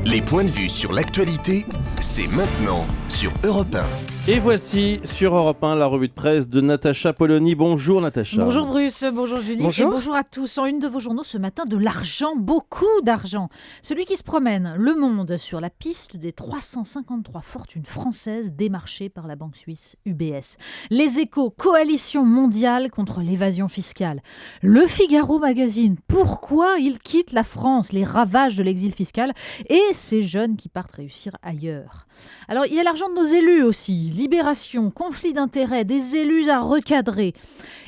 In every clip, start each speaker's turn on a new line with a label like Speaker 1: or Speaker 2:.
Speaker 1: Les points de vue sur l'actualité, c'est maintenant sur Europe 1.
Speaker 2: Et voici sur Europe 1 la revue de presse de Natacha Polony. Bonjour Natacha.
Speaker 3: Bonjour Bruce, bonjour Julie.
Speaker 4: Bonjour.
Speaker 3: Et bonjour à tous. En une de vos journaux ce matin, de l'argent, beaucoup d'argent. Celui qui se promène, Le Monde, sur la piste des 353 fortunes françaises démarchées par la banque suisse UBS. Les Échos, coalition mondiale contre l'évasion fiscale. Le Figaro Magazine, pourquoi ils quittent la France, les ravages de l'exil fiscal et ces jeunes qui partent réussir ailleurs. Alors il y a l'argent de nos élus aussi. Libération, conflit d'intérêts, des élus à recadrer.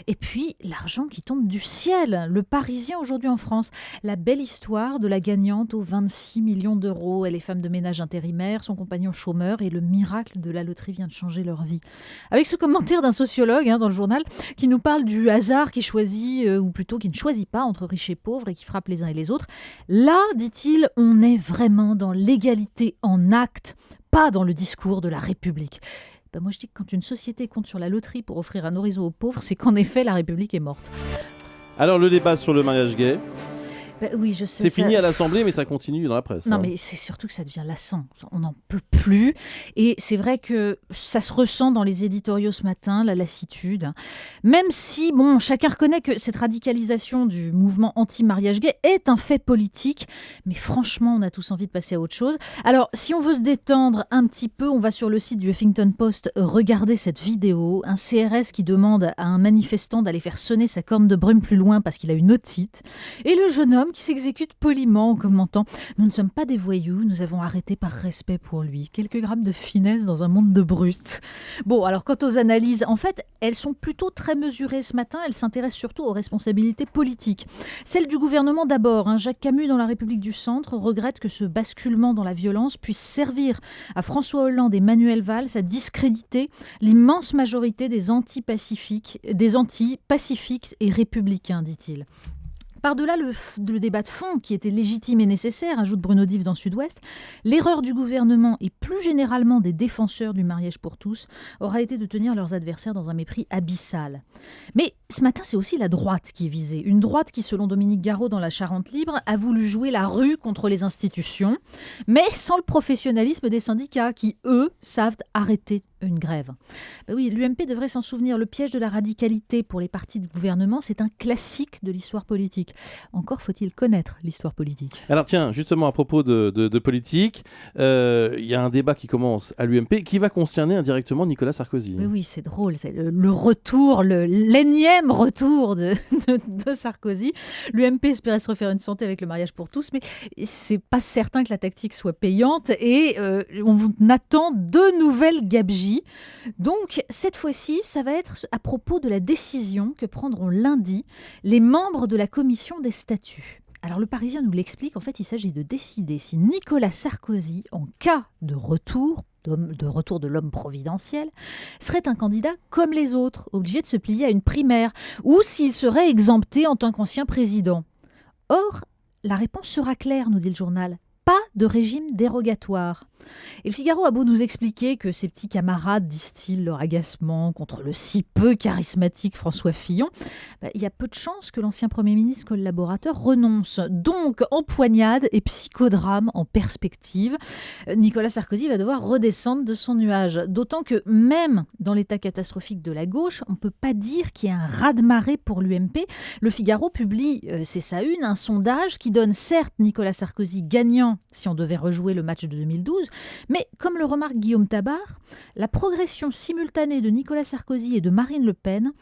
Speaker 3: Et puis, l'argent qui tombe du ciel. Le Parisien aujourd'hui en France. La belle histoire de la gagnante aux 26 millions d'euros. Elle est femme de ménage intérimaire, son compagnon chômeur et le miracle de la loterie vient de changer leur vie. Avec ce commentaire d'un sociologue dans le journal qui nous parle du hasard qui choisit, ou plutôt qui ne choisit pas entre riches et pauvres et qui frappe les uns et les autres. Là, dit-il, on est vraiment dans l'égalité en acte, pas dans le discours de la République. Moi, je dis que quand une société compte sur la loterie pour offrir un horizon aux pauvres, c'est qu'en effet, la République est morte.
Speaker 2: Alors le débat sur le mariage gay,
Speaker 3: Oui, je sais.
Speaker 2: c'est fini à l'Assemblée, mais ça continue dans la presse.
Speaker 3: Non, mais c'est surtout que ça devient lassant. On n'en peut plus. Et c'est vrai que ça se ressent dans les éditoriaux ce matin, la lassitude. Même si, chacun reconnaît que cette radicalisation du mouvement anti-mariage gay est un fait politique. Mais franchement, on a tous envie de passer à autre chose. Alors, si on veut se détendre un petit peu, on va sur le site du Huffington Post regarder cette vidéo. Un CRS qui demande à un manifestant d'aller faire sonner sa corne de brume plus loin parce qu'il a une otite. Et le jeune homme qui s'exécute poliment en commentant « Nous ne sommes pas des voyous, nous avons arrêté par respect pour lui. » Quelques grammes de finesse dans un monde de brutes. Bon, alors quant aux analyses, en fait, elles sont plutôt très mesurées ce matin. Elles s'intéressent surtout aux responsabilités politiques. Celle du gouvernement d'abord. Jacques Camus, dans La République du Centre, regrette que ce basculement dans la violence puisse servir à François Hollande et Manuel Valls à discréditer l'immense majorité des anti-pacifiques et républicains, dit-il. Par-delà le débat de fond qui était légitime et nécessaire, ajoute Bruno Dive dans Sud-Ouest, l'erreur du gouvernement et plus généralement des défenseurs du mariage pour tous aura été de tenir leurs adversaires dans un mépris abyssal. Mais ce matin, c'est aussi la droite qui est visée. Une droite qui, selon Dominique Garot dans La Charente libre, a voulu jouer la rue contre les institutions, mais sans le professionnalisme des syndicats qui, eux, savent arrêter une grève. Oui, l'UMP devrait s'en souvenir. Le piège de la radicalité pour les partis de gouvernement, c'est un classique de l'histoire politique. Encore faut-il connaître l'histoire politique.
Speaker 2: Alors tiens, justement à propos de politique, il y a un débat qui commence à l'UMP qui va concerner indirectement Nicolas Sarkozy.
Speaker 3: Oui, c'est drôle. C'est le retour, l'énième retour de Sarkozy. L'UMP espérait se refaire une santé avec le mariage pour tous, mais c'est pas certain que la tactique soit payante et on attend de nouvelles gabegies. Donc, cette fois-ci, ça va être à propos de la décision que prendront lundi les membres de la commission des statuts. Alors, le Parisien nous l'explique, en fait, il s'agit de décider si Nicolas Sarkozy, en cas de retour de l'homme providentiel, serait un candidat comme les autres, obligé de se plier à une primaire, ou s'il serait exempté en tant qu'ancien président. Or, la réponse sera claire, nous dit le journal. Pas de régime dérogatoire. Et le Figaro a beau nous expliquer que ses petits camarades distillent leur agacement contre le si peu charismatique François Fillon, il y a peu de chances que l'ancien Premier ministre collaborateur renonce. Donc, empoignade et psychodrame en perspective, Nicolas Sarkozy va devoir redescendre de son nuage. D'autant que même dans l'état catastrophique de la gauche, on ne peut pas dire qu'il y a un raz-de-marée pour l'UMP. Le Figaro publie, c'est sa une, un sondage qui donne certes Nicolas Sarkozy gagnant si on devait rejouer le match de 2012, mais comme le remarque Guillaume Tabar, la progression simultanée de Nicolas Sarkozy et de Marine Le Pen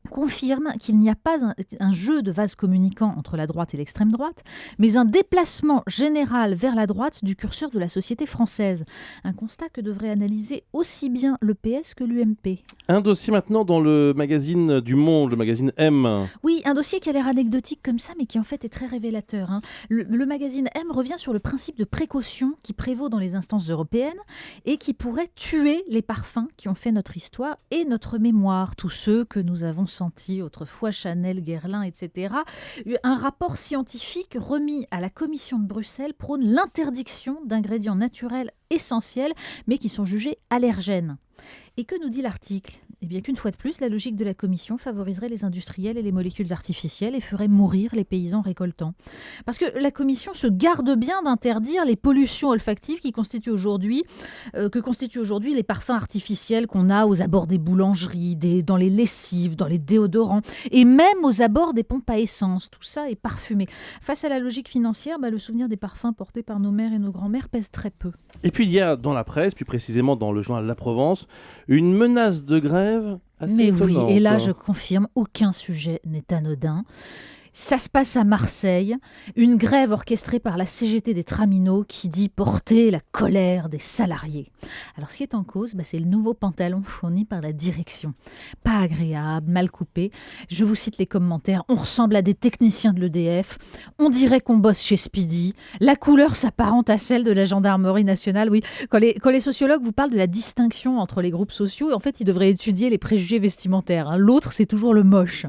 Speaker 3: confirme qu'il n'y a pas un jeu de vase communicant entre la droite et l'extrême droite, mais un déplacement général vers la droite du curseur de la société française. Un constat que devrait analyser aussi bien le PS que l'UMP.
Speaker 2: Un dossier maintenant dans le magazine du Monde, le magazine M.
Speaker 3: Oui, un dossier qui a l'air anecdotique comme ça, mais qui en fait est très révélateur. Le magazine M revient sur le principe de précaution qui prévaut dans les instances européennes et qui pourrait tuer les parfums qui ont fait notre histoire et notre mémoire, tous ceux que nous avons sentis autrefois, Chanel, Guerlain, etc. Un rapport scientifique remis à la Commission de Bruxelles prône l'interdiction d'ingrédients naturels essentiels, mais qui sont jugés allergènes. Et que nous dit l'article ? Eh bien qu'une fois de plus, la logique de la Commission favoriserait les industriels et les molécules artificielles et ferait mourir les paysans récoltants. Parce que la Commission se garde bien d'interdire les pollutions olfactives que constituent aujourd'hui les parfums artificiels qu'on a aux abords des boulangeries, dans les lessives, dans les déodorants et même aux abords des pompes à essence. Tout ça est parfumé. Face à la logique financière, le souvenir des parfums portés par nos mères et nos grands-mères pèse très peu.
Speaker 2: Et puis il y a dans la presse, plus précisément dans le journal La Provence, une menace de grève assez
Speaker 3: Mais
Speaker 2: étonnante.
Speaker 3: oui, et là je confirme, aucun sujet n'est anodin. Ça se passe à Marseille, une grève orchestrée par la CGT des Traminots qui dit porter la colère des salariés. Alors ce qui est en cause, c'est le nouveau pantalon fourni par la direction. Pas agréable, mal coupé. Je vous cite les commentaires. On ressemble à des techniciens de l'EDF. On dirait qu'on bosse chez Speedy. La couleur s'apparente à celle de la gendarmerie nationale. Oui, quand les sociologues vous parlent de la distinction entre les groupes sociaux, en fait, ils devraient étudier les préjugés vestimentaires. L'autre, c'est toujours le moche.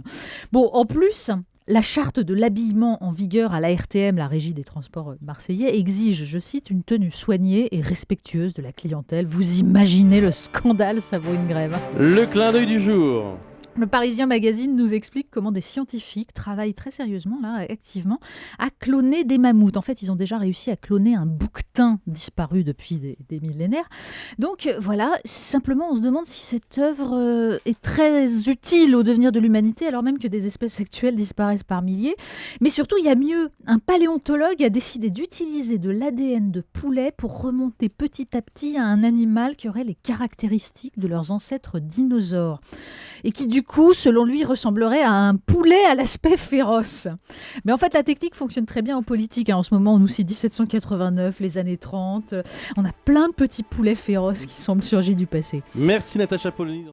Speaker 3: Bon, en plus... La charte de l'habillement en vigueur à la RTM, la Régie des transports marseillais, exige, je cite, une tenue soignée et respectueuse de la clientèle. Vous imaginez le scandale, ça vaut une grève.
Speaker 2: Le clin d'œil du jour.
Speaker 3: Le Parisien Magazine nous explique comment des scientifiques travaillent très sérieusement, là, activement, à cloner des mammouths. En fait, ils ont déjà réussi à cloner un bouquetin disparu depuis des millénaires. Donc voilà, simplement on se demande si cette œuvre est très utile au devenir de l'humanité, alors même que des espèces actuelles disparaissent par milliers. Mais surtout, il y a mieux. Un paléontologue a décidé d'utiliser de l'ADN de poulet pour remonter petit à petit à un animal qui aurait les caractéristiques de leurs ancêtres dinosaures. Et qui du coup, selon lui, ressemblerait à un poulet à l'aspect féroce. Mais en fait, la technique fonctionne très bien en politique. En ce moment, on nous cite 1789, les années 30. On a plein de petits poulets féroces qui semblent surgir du passé.
Speaker 2: Merci Natacha Polony.